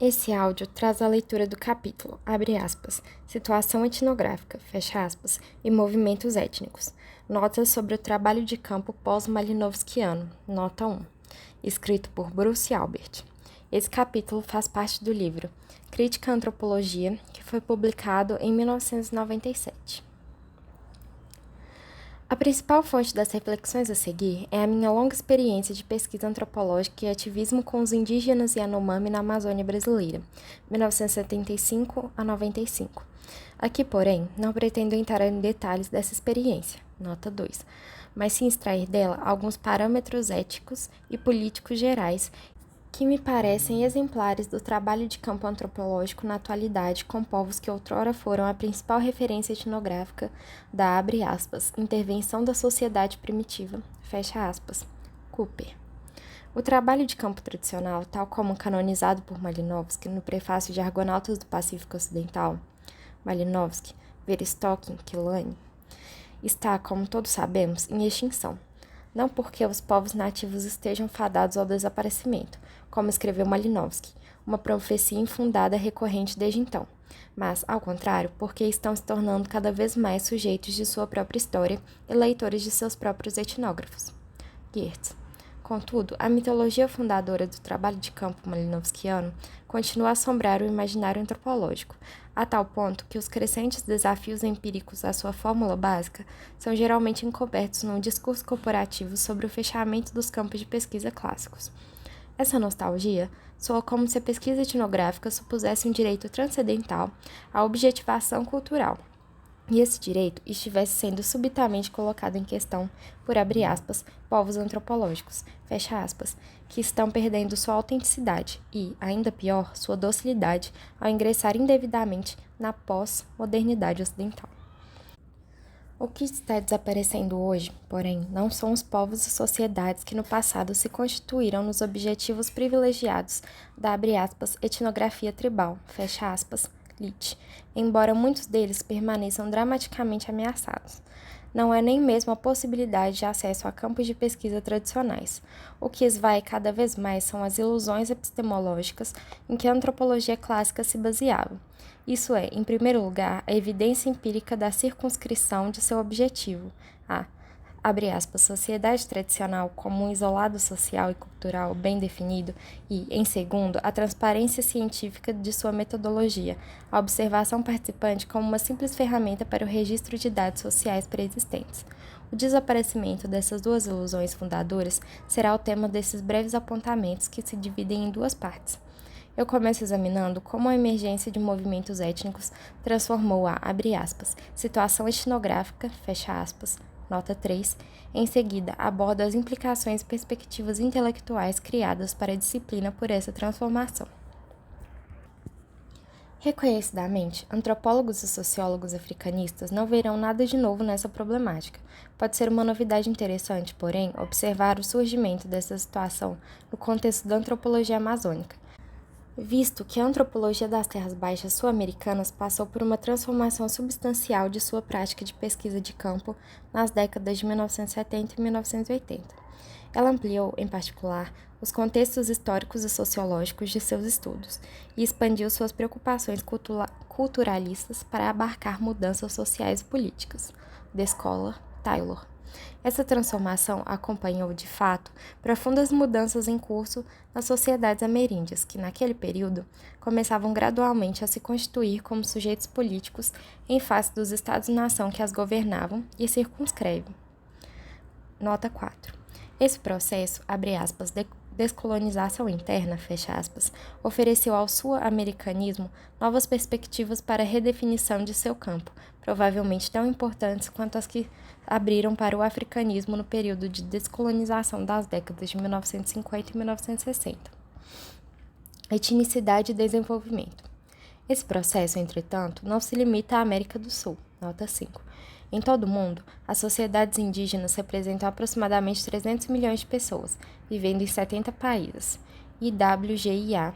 Esse áudio traz a leitura do capítulo, abre aspas, situação etnográfica, fecha aspas, e movimentos étnicos. Notas sobre o trabalho de campo pós-Malinowskiano, nota 1, escrito por Bruce Albert. Esse capítulo faz parte do livro Crítica à Antropologia, que foi publicado em 1997. A principal fonte das reflexões a seguir é a minha longa experiência de pesquisa antropológica e ativismo com os indígenas Yanomami na Amazônia brasileira, 1975 a 95. Aqui, porém, não pretendo entrar em detalhes dessa experiência, nota 2, mas sim extrair dela alguns parâmetros éticos e políticos gerais que me parecem exemplares do trabalho de campo antropológico na atualidade com povos que outrora foram a principal referência etnográfica da, abre aspas, intervenção da sociedade primitiva, fecha aspas, Cooper. O trabalho de campo tradicional, tal como canonizado por Malinowski no prefácio de Argonautas do Pacífico Ocidental, Malinowski, Verestocking, Quilani, está, como todos sabemos, em extinção. Não porque os povos nativos estejam fadados ao desaparecimento, como escreveu Malinowski, uma profecia infundada recorrente desde então, mas, ao contrário, porque estão se tornando cada vez mais sujeitos de sua própria história e leitores de seus próprios etnógrafos. Geertz. Contudo, a mitologia fundadora do trabalho de campo malinowskiano continua a assombrar o imaginário antropológico, a tal ponto que os crescentes desafios empíricos à sua fórmula básica são geralmente encobertos num discurso corporativo sobre o fechamento dos campos de pesquisa clássicos. Essa nostalgia soa como se a pesquisa etnográfica supusesse um direito transcendental à objetivação cultural, e esse direito estivesse sendo subitamente colocado em questão por, abre aspas, povos antropológicos, fecha aspas, que estão perdendo sua autenticidade e, ainda pior, sua docilidade ao ingressar indevidamente na pós-modernidade ocidental. O que está desaparecendo hoje, porém, não são os povos e sociedades que no passado se constituíram nos objetivos privilegiados da, abre aspas, etnografia tribal, fecha aspas, Litt, embora muitos deles permaneçam dramaticamente ameaçados. Não é nem mesmo a possibilidade de acesso a campos de pesquisa tradicionais. O que esvai cada vez mais são as ilusões epistemológicas em que a antropologia clássica se baseava. Isso é, em primeiro lugar, a evidência empírica da circunscrição de seu objetivo, abre aspas, sociedade tradicional como um isolado social e cultural bem definido e, em segundo, a transparência científica de sua metodologia, a observação participante como uma simples ferramenta para o registro de dados sociais preexistentes. O desaparecimento dessas duas ilusões fundadoras será o tema desses breves apontamentos que se dividem em duas partes. Eu começo examinando como a emergência de movimentos étnicos transformou a, abre aspas, situação etnográfica, fecha aspas, nota 3, em seguida abordo as implicações e perspectivas intelectuais criadas para a disciplina por essa transformação. Reconhecidamente, antropólogos e sociólogos africanistas não verão nada de novo nessa problemática. Pode ser uma novidade interessante, porém, observar o surgimento dessa situação no contexto da antropologia amazônica, visto que a antropologia das terras baixas sul-americanas passou por uma transformação substancial de sua prática de pesquisa de campo nas décadas de 1970 e 1980. Ela ampliou, em particular, os contextos históricos e sociológicos de seus estudos e expandiu suas preocupações culturalistas para abarcar mudanças sociais e políticas. Descola, Taylor. Essa transformação acompanhou, de fato, profundas mudanças em curso nas sociedades ameríndias, que, naquele período, começavam gradualmente a se constituir como sujeitos políticos em face dos estados-nação que as governavam e circunscrevem. Nota 4. Esse processo, abre aspas, descolonização interna, fecha aspas, ofereceu ao sul-americanismo novas perspectivas para a redefinição de seu campo, provavelmente tão importantes quanto as que abriram para o africanismo no período de descolonização das décadas de 1950 e 1960. Etnicidade e desenvolvimento. Esse processo, entretanto, não se limita à América do Sul, nota 5. Em todo o mundo, as sociedades indígenas representam aproximadamente 300 milhões de pessoas, vivendo em 70 países. IWGIA.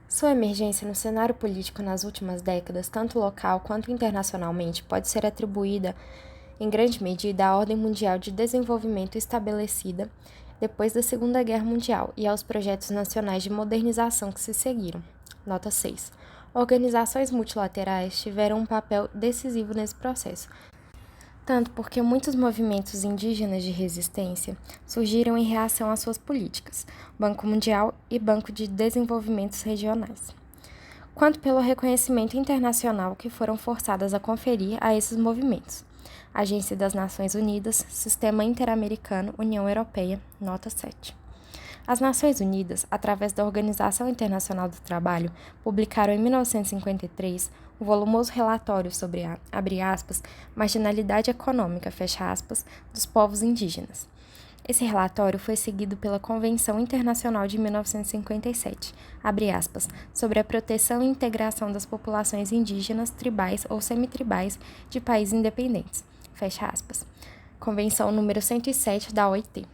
Sua emergência no cenário político nas últimas décadas, tanto local quanto internacionalmente, pode ser atribuída, em grande medida, à ordem mundial de desenvolvimento estabelecida depois da Segunda Guerra Mundial e aos projetos nacionais de modernização que se seguiram. Nota 6. Organizações multilaterais tiveram um papel decisivo nesse processo, tanto porque muitos movimentos indígenas de resistência surgiram em reação às suas políticas, Banco Mundial e Banco de Desenvolvimentos Regionais, quanto pelo reconhecimento internacional que foram forçadas a conferir a esses movimentos. Agência das Nações Unidas, Sistema Interamericano, União Europeia, nota 7. As Nações Unidas, através da Organização Internacional do Trabalho, publicaram em 1953 um volumoso relatório sobre a, abre aspas, marginalidade econômica, fecha aspas, dos povos indígenas. Esse relatório foi seguido pela Convenção Internacional de 1957, abre aspas, sobre a proteção e integração das populações indígenas, tribais ou semitribais de países independentes, fecha aspas. Convenção número 107 da OIT.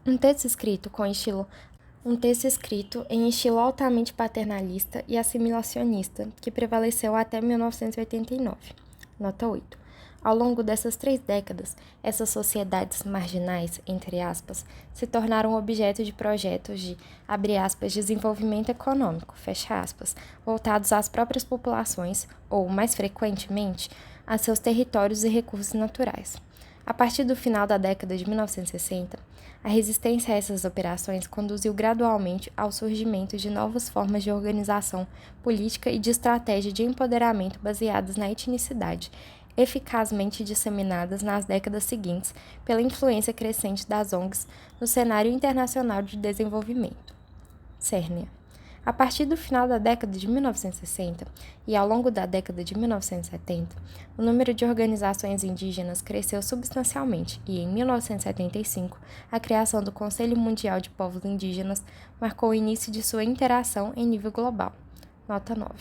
Um texto escrito em estilo altamente paternalista e assimilacionista, que prevaleceu até 1989. Nota 8. Ao longo dessas 3 décadas, essas sociedades marginais, entre aspas, se tornaram objeto de projetos de, abre aspas, desenvolvimento econômico, fecha aspas, voltados às próprias populações, ou, mais frequentemente, a seus territórios e recursos naturais. A partir do final da década de 1960, a resistência a essas operações conduziu gradualmente ao surgimento de novas formas de organização política e de estratégia de empoderamento baseadas na etnicidade, eficazmente disseminadas nas décadas seguintes pela influência crescente das ONGs no cenário internacional de desenvolvimento. Cérnia. A partir do final da década de 1960 e ao longo da década de 1970, o número de organizações indígenas cresceu substancialmente e, em 1975, a criação do Conselho Mundial de Povos Indígenas marcou o início de sua interação em nível global. Nota 9.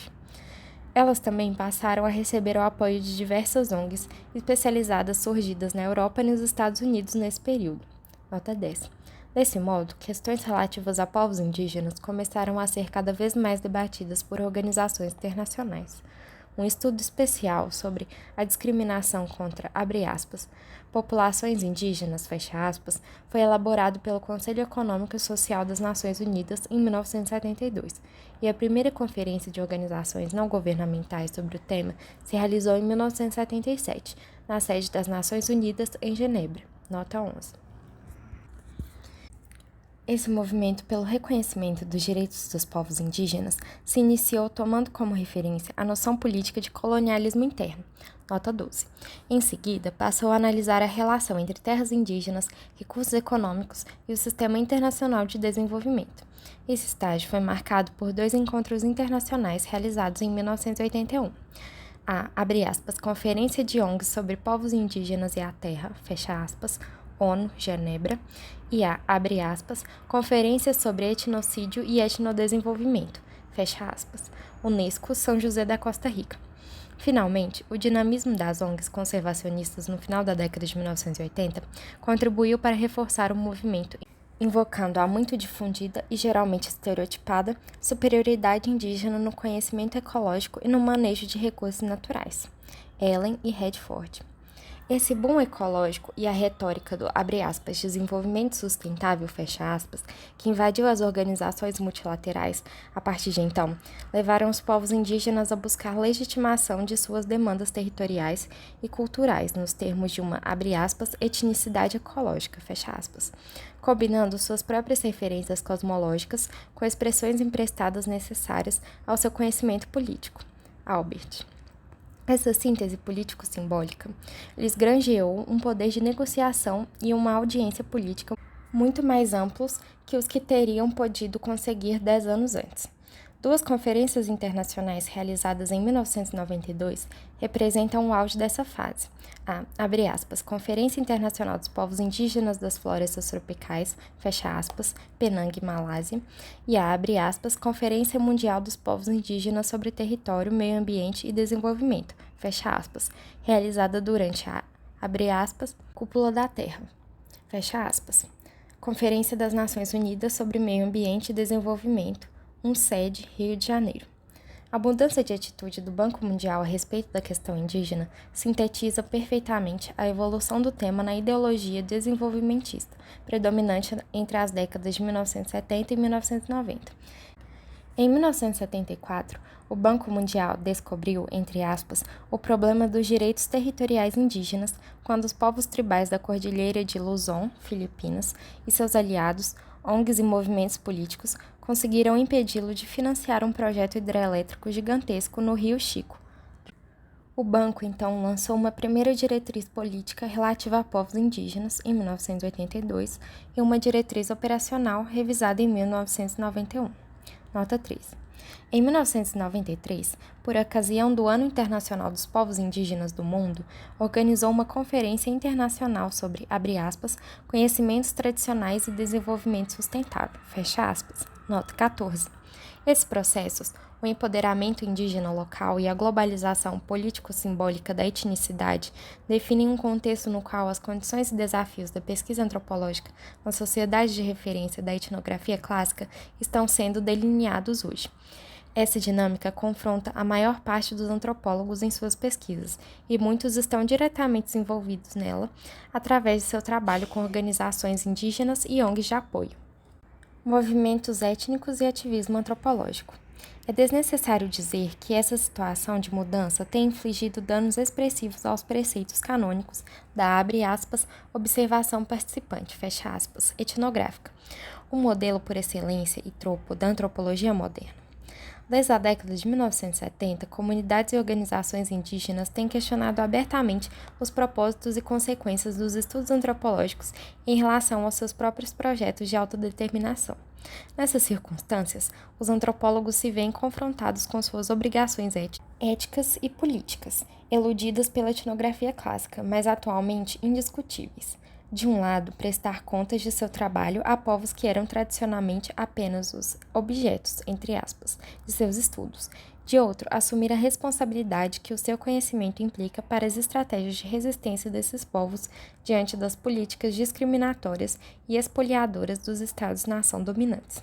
Elas também passaram a receber o apoio de diversas ONGs especializadas surgidas na Europa e nos Estados Unidos nesse período. Nota 10. Desse modo, questões relativas a povos indígenas começaram a ser cada vez mais debatidas por organizações internacionais. Um estudo especial sobre a discriminação contra, abre aspas, populações indígenas, fecha aspas, foi elaborado pelo Conselho Econômico e Social das Nações Unidas em 1972, e a primeira conferência de organizações não governamentais sobre o tema se realizou em 1977, na sede das Nações Unidas em Genebra. Nota 11. Esse movimento pelo reconhecimento dos direitos dos povos indígenas se iniciou tomando como referência a noção política de colonialismo interno, nota 12. Em seguida, passou a analisar a relação entre terras indígenas, recursos econômicos e o sistema internacional de desenvolvimento. Esse estágio foi marcado por 2 encontros internacionais realizados em 1981. A, abre aspas, Conferência de ONGs sobre Povos Indígenas e a Terra, fecha aspas, ONU, Genebra, e a, abre aspas, Conferência sobre Etnocídio e Etnodesenvolvimento, fecha aspas, Unesco, São José da Costa Rica. Finalmente, o dinamismo das ONGs conservacionistas no final da década de 1980 contribuiu para reforçar o movimento, invocando a muito difundida e geralmente estereotipada superioridade indígena no conhecimento ecológico e no manejo de recursos naturais. Ellen e Redford. Esse boom ecológico e a retórica do, abre aspas, desenvolvimento sustentável, fecha aspas, que invadiu as organizações multilaterais a partir de então, levaram os povos indígenas a buscar legitimação de suas demandas territoriais e culturais nos termos de uma, abre aspas, etnicidade ecológica, fecha aspas, combinando suas próprias referências cosmológicas com expressões emprestadas necessárias ao seu conhecimento político. Albert. Essa síntese político-simbólica lhes granjeou um poder de negociação e uma audiência política muito mais amplos que os que teriam podido conseguir 10 anos antes. 2 conferências internacionais realizadas em 1992 representam o auge dessa fase. A, abre aspas, Conferência Internacional dos Povos Indígenas das Florestas Tropicais, fecha aspas, Penang, Malásia, e a, abre aspas, Conferência Mundial dos Povos Indígenas sobre Território, Meio Ambiente e Desenvolvimento, fecha aspas, realizada durante a, abre aspas, Cúpula da Terra, fecha aspas, Conferência das Nações Unidas sobre Meio Ambiente e Desenvolvimento, sede, Rio de Janeiro. A mudança de atitude do Banco Mundial a respeito da questão indígena sintetiza perfeitamente a evolução do tema na ideologia desenvolvimentista, predominante entre as décadas de 1970 e 1990. Em 1974, o Banco Mundial descobriu, entre aspas, o problema dos direitos territoriais indígenas quando os povos tribais da Cordilheira de Luzon, Filipinas, e seus aliados, ONGs e movimentos políticos, conseguiram impedi-lo de financiar um projeto hidrelétrico gigantesco no Rio Chico. O banco, então, lançou uma primeira diretriz política relativa a povos indígenas, em 1982, e uma diretriz operacional revisada em 1991. Nota 3. Em 1993, por ocasião do Ano Internacional dos Povos Indígenas do Mundo, organizou uma conferência internacional sobre, abre aspas, conhecimentos tradicionais e desenvolvimento sustentável, fecha aspas, nota 14. Esses processos, o empoderamento indígena local e a globalização político-simbólica da etnicidade definem um contexto no qual as condições e desafios da pesquisa antropológica na sociedade de referência da etnografia clássica estão sendo delineados hoje. Essa dinâmica confronta a maior parte dos antropólogos em suas pesquisas, e muitos estão diretamente envolvidos nela através de seu trabalho com organizações indígenas e ONGs de apoio. Movimentos étnicos e ativismo antropológico. É desnecessário dizer que essa situação de mudança tem infligido danos expressivos aos preceitos canônicos da, abre aspas, observação participante, fecha aspas, etnográfica, um modelo por excelência e tropo da antropologia moderna. Desde a década de 1970, comunidades e organizações indígenas têm questionado abertamente os propósitos e consequências dos estudos antropológicos em relação aos seus próprios projetos de autodeterminação. Nessas circunstâncias, os antropólogos se veem confrontados com suas obrigações éticas e políticas, eludidas pela etnografia clássica, mas atualmente indiscutíveis. De um lado, prestar contas de seu trabalho a povos que eram tradicionalmente apenas os objetos, entre aspas, de seus estudos. De outro, assumir a responsabilidade que o seu conhecimento implica para as estratégias de resistência desses povos diante das políticas discriminatórias e expoliadoras dos Estados-nação dominantes.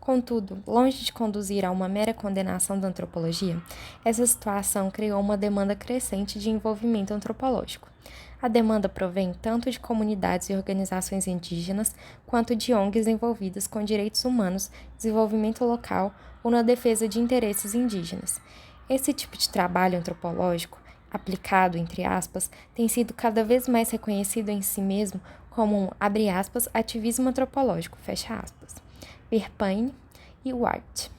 Contudo, longe de conduzir a uma mera condenação da antropologia, essa situação criou uma demanda crescente de envolvimento antropológico. A demanda provém tanto de comunidades e organizações indígenas, quanto de ONGs envolvidas com direitos humanos, desenvolvimento local ou na defesa de interesses indígenas. Esse tipo de trabalho antropológico, aplicado, entre aspas, tem sido cada vez mais reconhecido em si mesmo como um, abre aspas, ativismo antropológico, fecha aspas. Verpaine e Wright.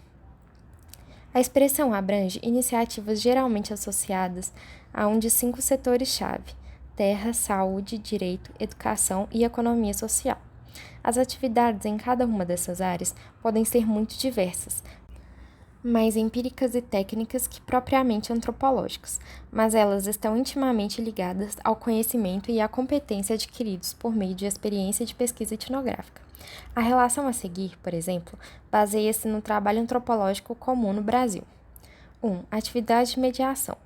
A expressão abrange iniciativas geralmente associadas a um de 5 setores-chave: terra, saúde, direito, educação e economia social. As atividades em cada uma dessas áreas podem ser muito diversas, mais empíricas e técnicas que propriamente antropológicas, mas elas estão intimamente ligadas ao conhecimento e à competência adquiridos por meio de experiência de pesquisa etnográfica. A relação a seguir, por exemplo, baseia-se no trabalho antropológico comum no Brasil. 1. Atividade de mediação.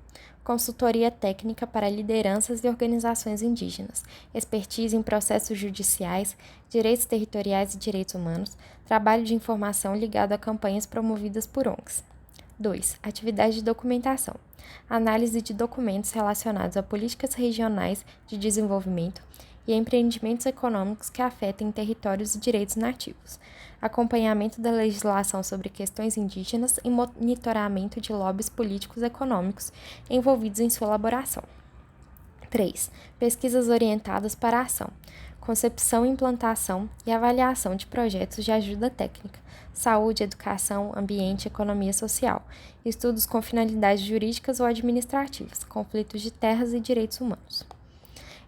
Consultoria técnica para lideranças e organizações indígenas, expertise em processos judiciais, direitos territoriais e direitos humanos, trabalho de informação ligado a campanhas promovidas por ONGs. 2. Atividade de documentação. Análise de documentos relacionados a políticas regionais de desenvolvimento e empreendimentos econômicos que afetem territórios e direitos nativos, acompanhamento da legislação sobre questões indígenas e monitoramento de lobbies políticos e econômicos envolvidos em sua elaboração. 3. Pesquisas orientadas para a ação, concepção, implantação e avaliação de projetos de ajuda técnica, saúde, educação, ambiente, economia social, estudos com finalidades jurídicas ou administrativas, conflitos de terras e direitos humanos.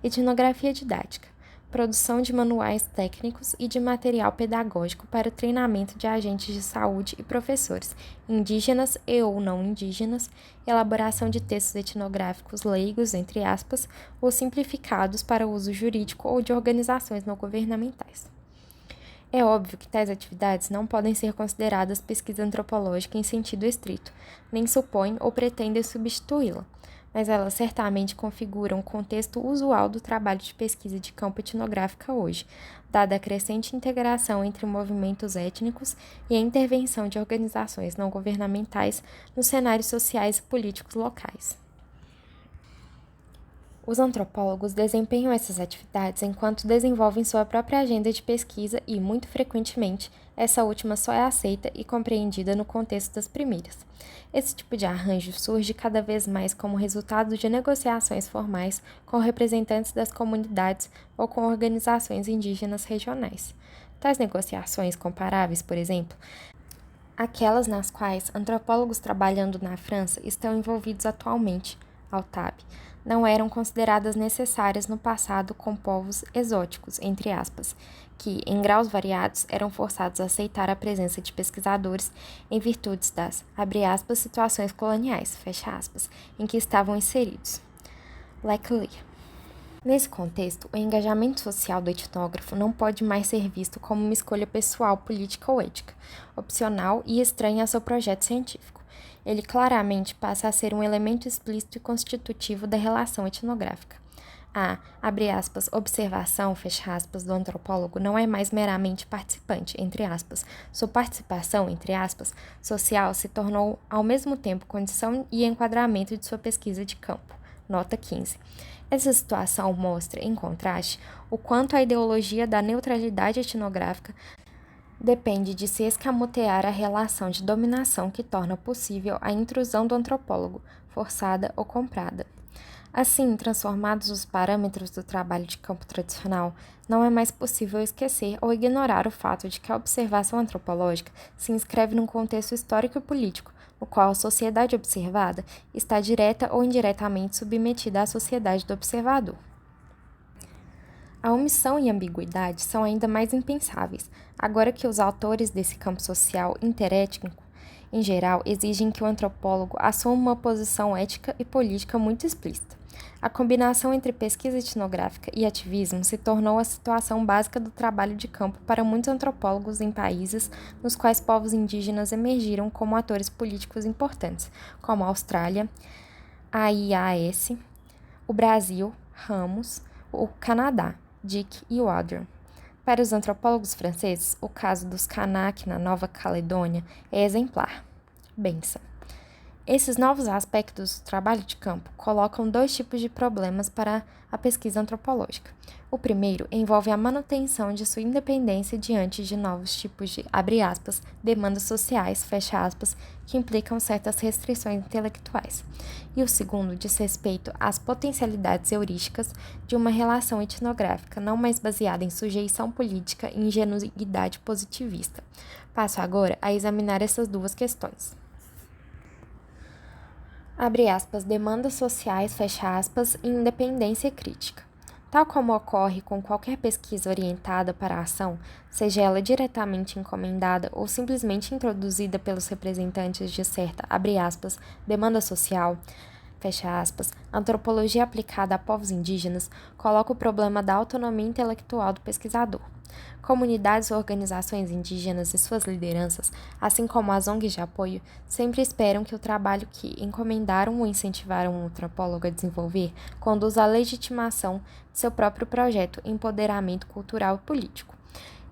Etnografia didática. Produção de manuais técnicos e de material pedagógico para o treinamento de agentes de saúde e professores, indígenas e ou não indígenas, elaboração de textos etnográficos leigos, entre aspas, ou simplificados para uso jurídico ou de organizações não governamentais. É óbvio que tais atividades não podem ser consideradas pesquisa antropológica em sentido estrito, nem supõem ou pretendem substituí-la, mas elas certamente configuram o contexto usual do trabalho de pesquisa de campo etnográfica hoje, dada a crescente integração entre movimentos étnicos e a intervenção de organizações não governamentais nos cenários sociais e políticos locais. Os antropólogos desempenham essas atividades enquanto desenvolvem sua própria agenda de pesquisa e, muito frequentemente, essa última só é aceita e compreendida no contexto das primeiras. Esse tipo de arranjo surge cada vez mais como resultado de negociações formais com representantes das comunidades ou com organizações indígenas regionais. Tais negociações comparáveis, por exemplo, aquelas nas quais antropólogos trabalhando na França estão envolvidos atualmente, (AUTAB), não eram consideradas necessárias no passado com povos exóticos, entre aspas, que, em graus variados, eram forçados a aceitar a presença de pesquisadores em virtude das, abre aspas, situações coloniais, fecha aspas, em que estavam inseridos. Leclerc. Nesse contexto, o engajamento social do etnógrafo não pode mais ser visto como uma escolha pessoal, política ou ética, opcional e estranha ao seu projeto científico. Ele claramente passa a ser um elemento explícito e constitutivo da relação etnográfica. A, abre aspas, observação, fecha aspas, do antropólogo não é mais meramente participante, entre aspas. Sua participação, entre aspas, social se tornou, ao mesmo tempo, condição e enquadramento de sua pesquisa de campo. Nota 15. Essa situação mostra, em contraste, o quanto a ideologia da neutralidade etnográfica depende de se escamotear a relação de dominação que torna possível a intrusão do antropólogo, forçada ou comprada. Assim, transformados os parâmetros do trabalho de campo tradicional, não é mais possível esquecer ou ignorar o fato de que a observação antropológica se inscreve num contexto histórico e político, no qual a sociedade observada está direta ou indiretamente submetida à sociedade do observador. A omissão e a ambiguidade são ainda mais impensáveis, agora que os autores desse campo social interétnico, em geral, exigem que o antropólogo assuma uma posição ética e política muito explícita. A combinação entre pesquisa etnográfica e ativismo se tornou a situação básica do trabalho de campo para muitos antropólogos em países nos quais povos indígenas emergiram como atores políticos importantes, como a Austrália, a IAS, o Brasil, Ramos, o Canadá, Dick e Wadram. Para os antropólogos franceses, o caso dos Kanak na Nova Caledônia é exemplar. Benção. Esses novos aspectos do trabalho de campo colocam dois tipos de problemas para a pesquisa antropológica. O primeiro envolve a manutenção de sua independência diante de novos tipos de, abre aspas, demandas sociais, fecha aspas, que implicam certas restrições intelectuais. E o segundo diz respeito às potencialidades heurísticas de uma relação etnográfica não mais baseada em sujeição política e ingenuidade positivista. Passo agora a examinar essas duas questões. Abre aspas, demandas sociais, fecha aspas, e independência crítica. Tal como ocorre com qualquer pesquisa orientada para a ação, seja ela diretamente encomendada ou simplesmente introduzida pelos representantes de certa, abre aspas, demanda social, fecha aspas, a antropologia aplicada a povos indígenas coloca o problema da autonomia intelectual do pesquisador. Comunidades ou organizações indígenas e suas lideranças, assim como as ONGs de apoio, sempre esperam que o trabalho que encomendaram ou incentivaram um antropólogo a desenvolver conduza à legitimação de seu próprio projeto empoderamento cultural e político.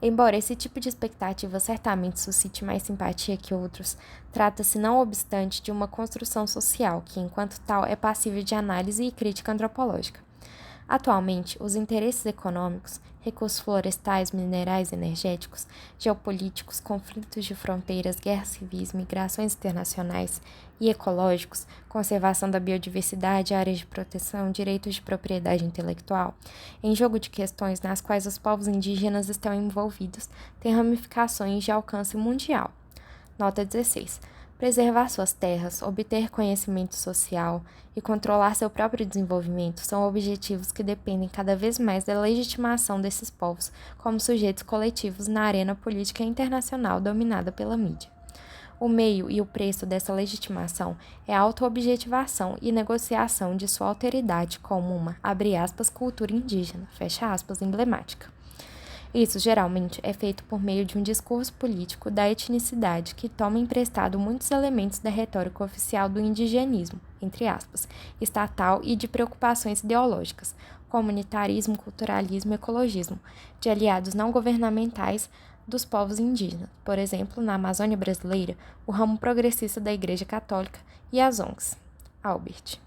Embora esse tipo de expectativa certamente suscite mais simpatia que outros, trata-se, não obstante, de uma construção social que, enquanto tal, é passível de análise e crítica antropológica. Atualmente, os interesses econômicos, recursos florestais, minerais e energéticos, geopolíticos, conflitos de fronteiras, guerras civis, migrações internacionais e ecológicos, conservação da biodiversidade, áreas de proteção, direitos de propriedade intelectual, em jogo de questões nas quais os povos indígenas estão envolvidos, têm ramificações de alcance mundial. Nota 16. Preservar suas terras, obter conhecimento social e controlar seu próprio desenvolvimento são objetivos que dependem cada vez mais da legitimação desses povos como sujeitos coletivos na arena política internacional dominada pela mídia. O meio e o preço dessa legitimação é a autoobjetivação e negociação de sua alteridade como uma, abre aspas, cultura indígena, fecha aspas, emblemática. Isso, geralmente, é feito por meio de um discurso político da etnicidade que toma emprestado muitos elementos da retórica oficial do indigenismo, entre aspas, estatal e de preocupações ideológicas, comunitarismo, culturalismo e ecologismo, de aliados não governamentais dos povos indígenas, por exemplo, na Amazônia brasileira, o ramo progressista da Igreja Católica e as ONGs. Albert.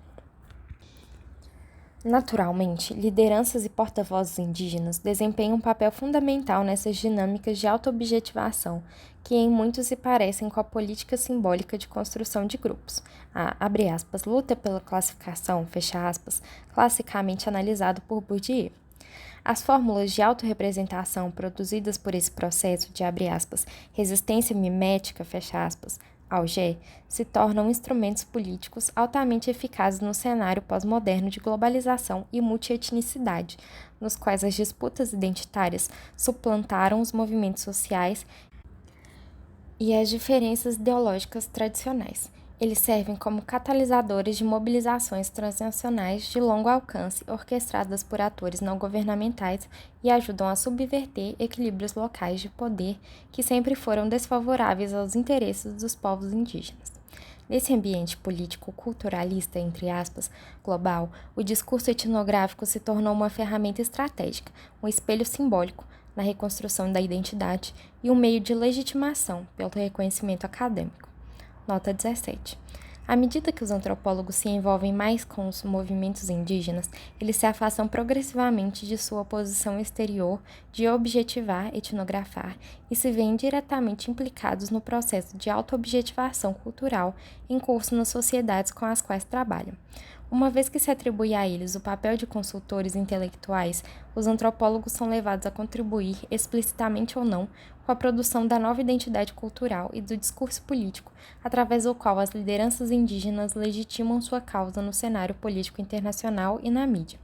Naturalmente, lideranças e porta-vozes indígenas desempenham um papel fundamental nessas dinâmicas de autoobjetivação, que em muito se parecem com a política simbólica de construção de grupos. A, abre aspas, luta pela classificação, fecha aspas, classicamente analisado por Bourdieu. As fórmulas de autorrepresentação produzidas por esse processo de, abre aspas, resistência mimética, fecha aspas, Alger, se tornam instrumentos políticos altamente eficazes no cenário pós-moderno de globalização e multietnicidade, nos quais as disputas identitárias suplantaram os movimentos sociais e as diferenças ideológicas tradicionais. Eles servem como catalisadores de mobilizações transnacionais de longo alcance orquestradas por atores não governamentais e ajudam a subverter equilíbrios locais de poder que sempre foram desfavoráveis aos interesses dos povos indígenas. Nesse ambiente político-culturalista, entre aspas, global, o discurso etnográfico se tornou uma ferramenta estratégica, um espelho simbólico na reconstrução da identidade e um meio de legitimação pelo reconhecimento acadêmico. Nota 17. À medida que os antropólogos se envolvem mais com os movimentos indígenas, eles se afastam progressivamente de sua posição exterior de objetivar, etnografar e se veem diretamente implicados no processo de autoobjetivação cultural em curso nas sociedades com as quais trabalham. Uma vez que se atribui a eles o papel de consultores intelectuais, os antropólogos são levados a contribuir, explicitamente ou não, com a produção da nova identidade cultural e do discurso político, através do qual as lideranças indígenas legitimam sua causa no cenário político internacional e na mídia.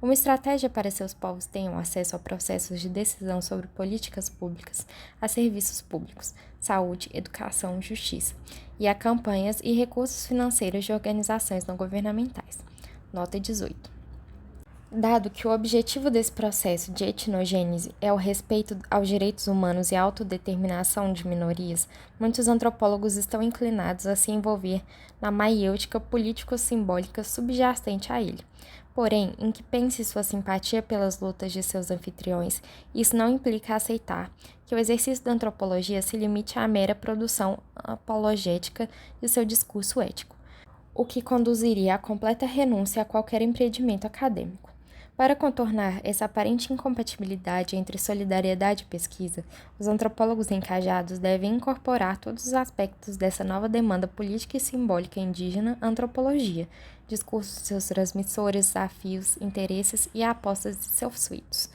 Uma estratégia para que seus povos tenham acesso a processos de decisão sobre políticas públicas, a serviços públicos, saúde, educação, justiça, e a campanhas e recursos financeiros de organizações não governamentais. Nota 18. Dado que o objetivo desse processo de etnogênese é o respeito aos direitos humanos e a autodeterminação de minorias, muitos antropólogos estão inclinados a se envolver na maiêutica político-simbólica subjacente a ele. Porém, em que pense sua simpatia pelas lutas de seus anfitriões, isso não implica aceitar que o exercício da antropologia se limite à mera produção apologética de seu discurso ético, o que conduziria à completa renúncia a qualquer empreendimento acadêmico. Para contornar essa aparente incompatibilidade entre solidariedade e pesquisa, os antropólogos engajados devem incorporar todos os aspectos dessa nova demanda política e simbólica indígena à antropologia, discursos de seus transmissores, desafios, interesses e apostas de seus suítos,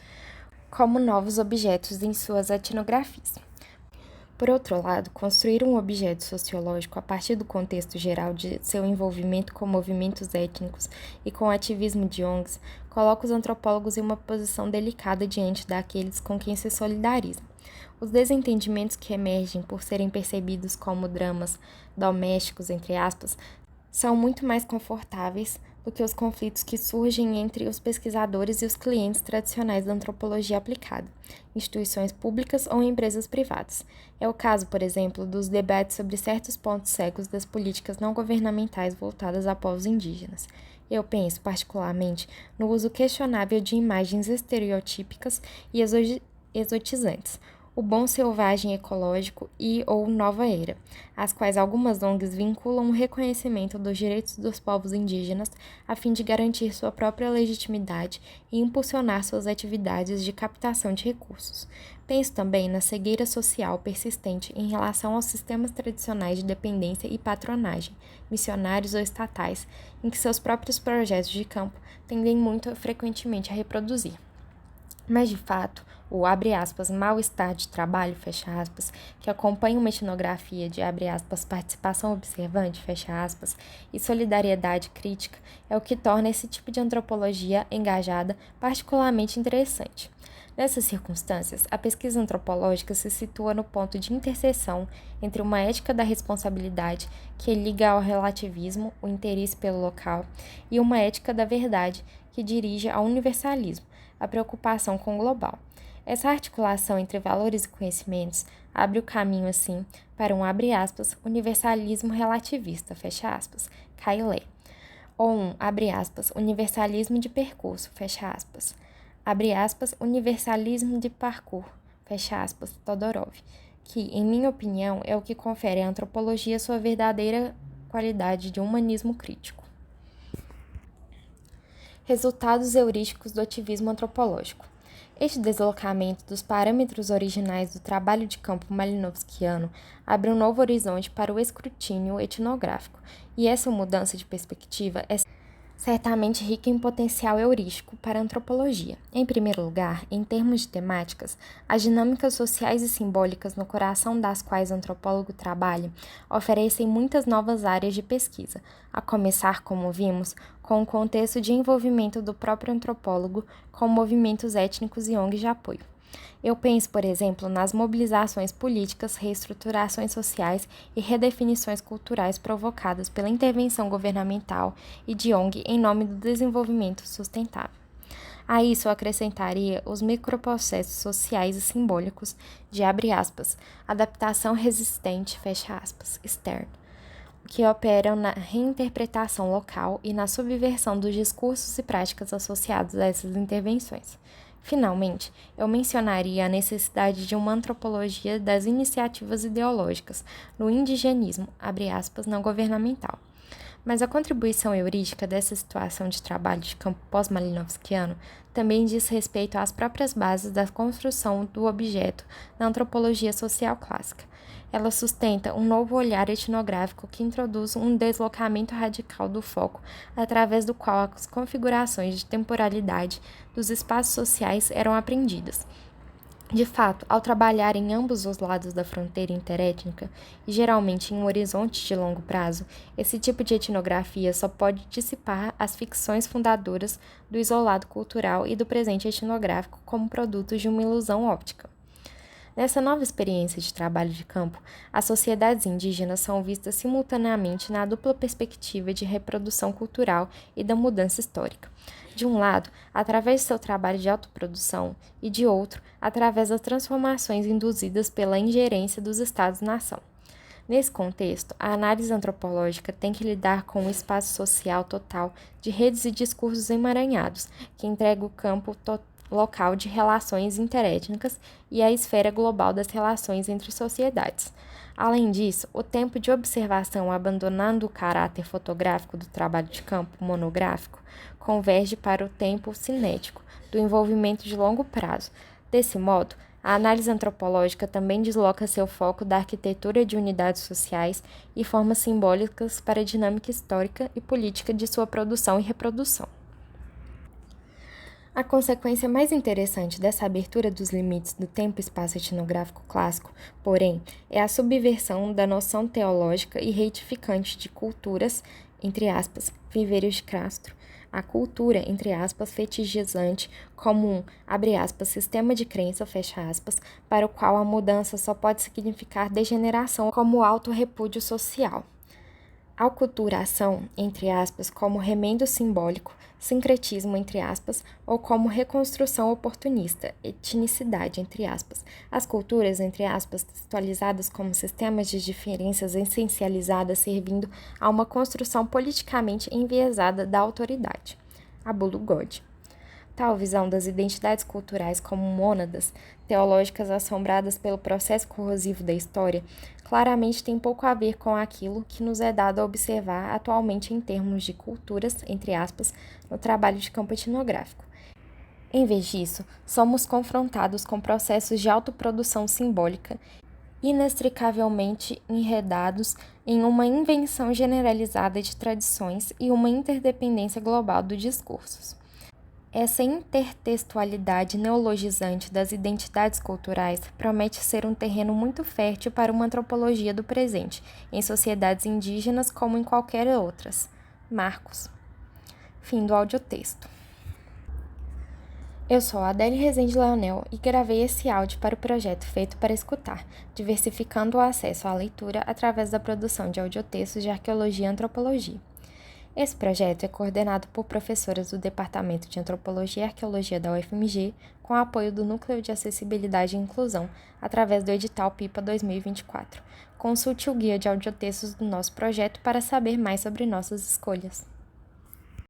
como novos objetos em suas etnografias. Por outro lado, construir um objeto sociológico a partir do contexto geral de seu envolvimento com movimentos étnicos e com o ativismo de ONGs coloca os antropólogos em uma posição delicada diante daqueles com quem se solidarizam. Os desentendimentos que emergem por serem percebidos como dramas domésticos, entre aspas, são muito mais confortáveis do que os conflitos que surgem entre os pesquisadores e os clientes tradicionais da antropologia aplicada, instituições públicas ou empresas privadas. É o caso, por exemplo, dos debates sobre certos pontos cegos das políticas não governamentais voltadas a povos indígenas. Eu penso, particularmente, no uso questionável de imagens estereotípicas e exotizantes, o bom selvagem ecológico e ou nova era, as quais algumas ONGs vinculam o reconhecimento dos direitos dos povos indígenas a fim de garantir sua própria legitimidade e impulsionar suas atividades de captação de recursos. Penso também na cegueira social persistente em relação aos sistemas tradicionais de dependência e patronagem, missionários ou estatais, em que seus próprios projetos de campo tendem muito frequentemente a reproduzir. Mas, de fato, o, abre aspas, mal-estar de trabalho, fecha aspas, que acompanha uma etnografia de, abre aspas, participação observante, fecha aspas, e solidariedade crítica, é o que torna esse tipo de antropologia engajada particularmente interessante. Nessas circunstâncias, a pesquisa antropológica se situa no ponto de interseção entre uma ética da responsabilidade, que liga ao relativismo, o interesse pelo local, e uma ética da verdade, que dirige ao universalismo, a preocupação com o global. Essa articulação entre valores e conhecimentos abre o caminho, assim, para um, abre aspas, universalismo relativista, fecha aspas, Caillet, ou um, abre aspas, universalismo de percurso, fecha aspas, abre aspas, universalismo de parkour, fecha aspas, Todorov, que, em minha opinião, é o que confere à antropologia sua verdadeira qualidade de humanismo crítico. Resultados heurísticos do ativismo antropológico. Este deslocamento dos parâmetros originais do trabalho de campo malinowskiano abre um novo horizonte para o escrutínio etnográfico, e essa mudança de perspectiva é certamente rica em potencial heurístico para a antropologia. Em primeiro lugar, em termos de temáticas, as dinâmicas sociais e simbólicas no coração das quais o antropólogo trabalha oferecem muitas novas áreas de pesquisa, a começar, como vimos, com o contexto de envolvimento do próprio antropólogo com movimentos étnicos e ONGs de apoio. Eu penso, por exemplo, nas mobilizações políticas, reestruturações sociais e redefinições culturais provocadas pela intervenção governamental e de ONG em nome do desenvolvimento sustentável. A isso eu acrescentaria os microprocessos sociais e simbólicos de, abre aspas, adaptação resistente, fecha aspas, externa, que operam na reinterpretação local e na subversão dos discursos e práticas associados a essas intervenções. Finalmente, eu mencionaria a necessidade de uma antropologia das iniciativas ideológicas no indigenismo, abre aspas, não governamental. Mas a contribuição heurística dessa situação de trabalho de campo pós-malinowskiano também diz respeito às próprias bases da construção do objeto na antropologia social clássica. Ela sustenta um novo olhar etnográfico que introduz um deslocamento radical do foco, através do qual as configurações de temporalidade dos espaços sociais eram aprendidas. De fato, ao trabalhar em ambos os lados da fronteira interétnica, e geralmente em um horizonte de longo prazo, esse tipo de etnografia só pode dissipar as ficções fundadoras do isolado cultural e do presente etnográfico como produtos de uma ilusão óptica. Nessa nova experiência de trabalho de campo, as sociedades indígenas são vistas simultaneamente na dupla perspectiva de reprodução cultural e da mudança histórica. De um lado, através de seu trabalho de autoprodução, e de outro, através das transformações induzidas pela ingerência dos Estados-nação. Nesse contexto, a análise antropológica tem que lidar com o espaço social total de redes e discursos emaranhados, que entrega o campo local de relações interétnicas e a esfera global das relações entre sociedades. Além disso, o tempo de observação, abandonando o caráter fotográfico do trabalho de campo monográfico, converge para o tempo cinético, do envolvimento de longo prazo. Desse modo, a análise antropológica também desloca seu foco da arquitetura de unidades sociais e formas simbólicas para a dinâmica histórica e política de sua produção e reprodução. A consequência mais interessante dessa abertura dos limites do tempo e espaço etnográfico clássico, porém, é a subversão da noção teológica e reitificante de culturas, entre aspas, Viveiros de Castro, a cultura, entre aspas, fetichizante como um, abre aspas, sistema de crença, fecha aspas, para o qual a mudança só pode significar degeneração como autorrepúdio social. Aculturação, entre aspas, como remendo simbólico, sincretismo, entre aspas, ou como reconstrução oportunista, etnicidade, entre aspas. As culturas, entre aspas, textualizadas como sistemas de diferenças essencializadas servindo a uma construção politicamente enviesada da autoridade. Abulo God. Tal visão das identidades culturais como mônadas teológicas assombradas pelo processo corrosivo da história claramente tem pouco a ver com aquilo que nos é dado a observar atualmente em termos de culturas, entre aspas, no trabalho de campo etnográfico. Em vez disso, somos confrontados com processos de autoprodução simbólica inextricavelmente enredados em uma invenção generalizada de tradições e uma interdependência global dos discursos. Essa intertextualidade neologizante das identidades culturais promete ser um terreno muito fértil para uma antropologia do presente, em sociedades indígenas como em qualquer outras. Marcos. Fim do audiotexto. Eu sou a Adélia Rezende Leonel e gravei esse áudio para o projeto Feito para Escutar, diversificando o acesso à leitura através da produção de audiotextos de arqueologia e antropologia. Esse projeto é coordenado por professoras do Departamento de Antropologia e Arqueologia da UFMG, com apoio do Núcleo de Acessibilidade e Inclusão, através do edital PIPA 2024. Consulte o guia de audiotextos do nosso projeto para saber mais sobre nossas escolhas.